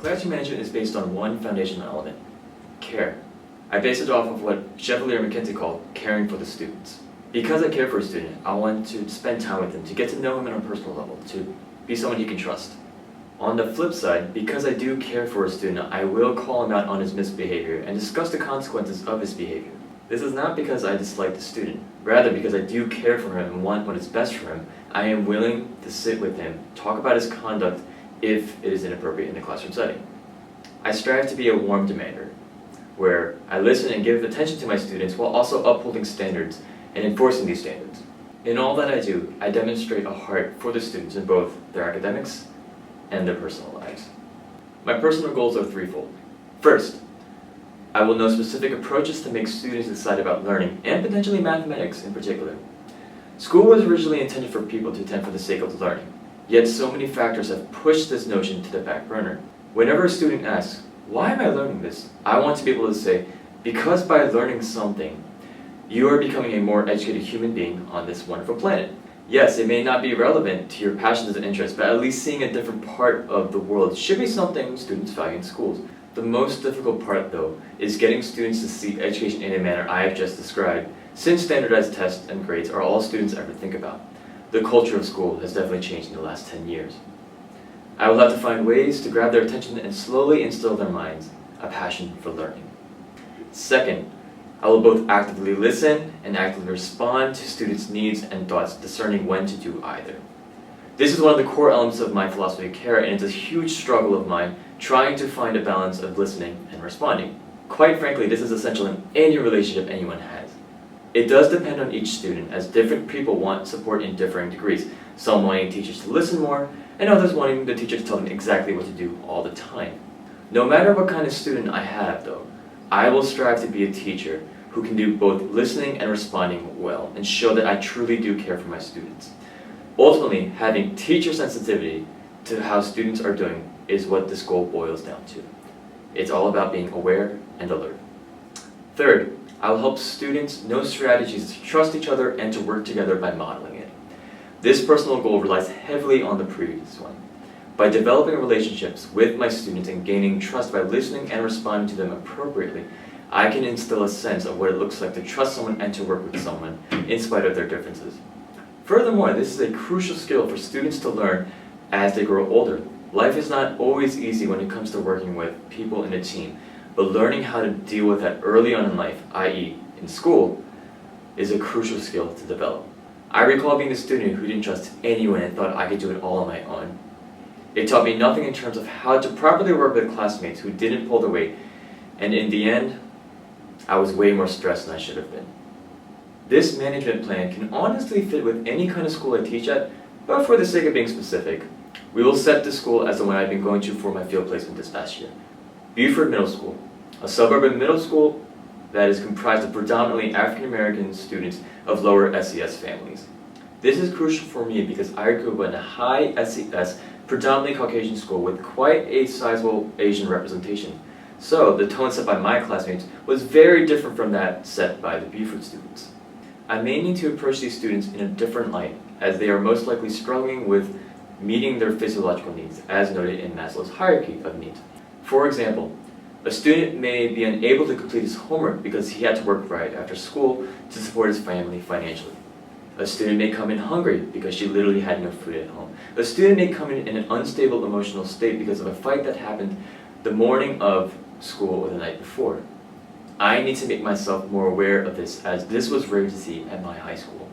Classroom management is based on one foundational element: care. I base it off of what Chevalier and McKinsey call caring for the students. Because I care for a student, I want to spend time with him, to get to know him on a personal level, to be someone he can trust. On the flip side, because I do care for a student, I will call him out on his misbehavior and discuss the consequences of his behavior. This is not because I dislike the student. Rather, because I do care for him and want what is best for him, I am willing to sit with him, talk about his conduct if it is inappropriate in a classroom setting. I strive to be a warm demander, where I listen and give attention to my students while also upholding standards and enforcing these standards. In all that I do, I demonstrate a heart for the students in both their academics and their personal lives. My personal goals are threefold. First, I will know specific approaches to make students decide about learning, and potentially mathematics in particular. School was originally intended for people to attend for the sake of learning, yet so many factors have pushed this notion to the back burner. Whenever a student asks, "Why am I learning this?" I want to be able to say, because by learning something, you are becoming a more educated human being on this wonderful planet. Yes, it may not be relevant to your passions and interests, but at least seeing a different part of the world should be something students value in schools. The most difficult part, though, is getting students to see education in a manner I have just described, since standardized tests and grades are all students ever think about. The culture of school has definitely changed in the last 10 years. I will have to find ways to grab their attention and slowly instill in their minds a passion for learning. Second, I will both actively listen and actively respond to students' needs and thoughts, discerning when to do either. This is one of the core elements of my philosophy of care, and it's a huge struggle of mine trying to find a balance of listening and responding. Quite frankly, this is essential in any relationship anyone has. It does depend on each student, as different people want support in differing degrees, some wanting teachers to listen more, and others wanting the teacher to tell them exactly what to do all the time. No matter what kind of student I have, though, I will strive to be a teacher who can do both listening and responding well, and show that I truly do care for my students. Ultimately, having teacher sensitivity to how students are doing is what this goal boils down to. It's all about being aware and alert. Third, I will help students know strategies to trust each other and to work together by modeling it. This personal goal relies heavily on the previous one. By developing relationships with my students and gaining trust by listening and responding to them appropriately, I can instill a sense of what it looks like to trust someone and to work with someone in spite of their differences. Furthermore, this is a crucial skill for students to learn as they grow older. Life is not always easy when it comes to working with people in a team, but learning how to deal with that early on in life, i.e. in school, is a crucial skill to develop. I recall being a student who didn't trust anyone and thought I could do it all on my own. It taught me nothing in terms of how to properly work with classmates who didn't pull the weight, and in the end, I was way more stressed than I should have been. This management plan can honestly fit with any kind of school I teach at, but for the sake of being specific, we will set this school as the one I've been going to for my field placement this past year. Buford Middle School, a suburban middle school that is comprised of predominantly African American students of lower SES families. This is crucial for me because I grew up in a high SES, predominantly Caucasian school with quite a sizable Asian representation. So the tone set by my classmates was very different from that set by the Buford students. I may need to approach these students in a different light, as they are most likely struggling with meeting their physiological needs, as noted in Maslow's hierarchy of needs. For example, a student may be unable to complete his homework because he had to work right after school to support his family financially. A student may come in hungry because she literally had no food at home. A student may come in an unstable emotional state because of a fight that happened the morning of school or the night before. I need to make myself more aware of this, as this was rare to see at my high school.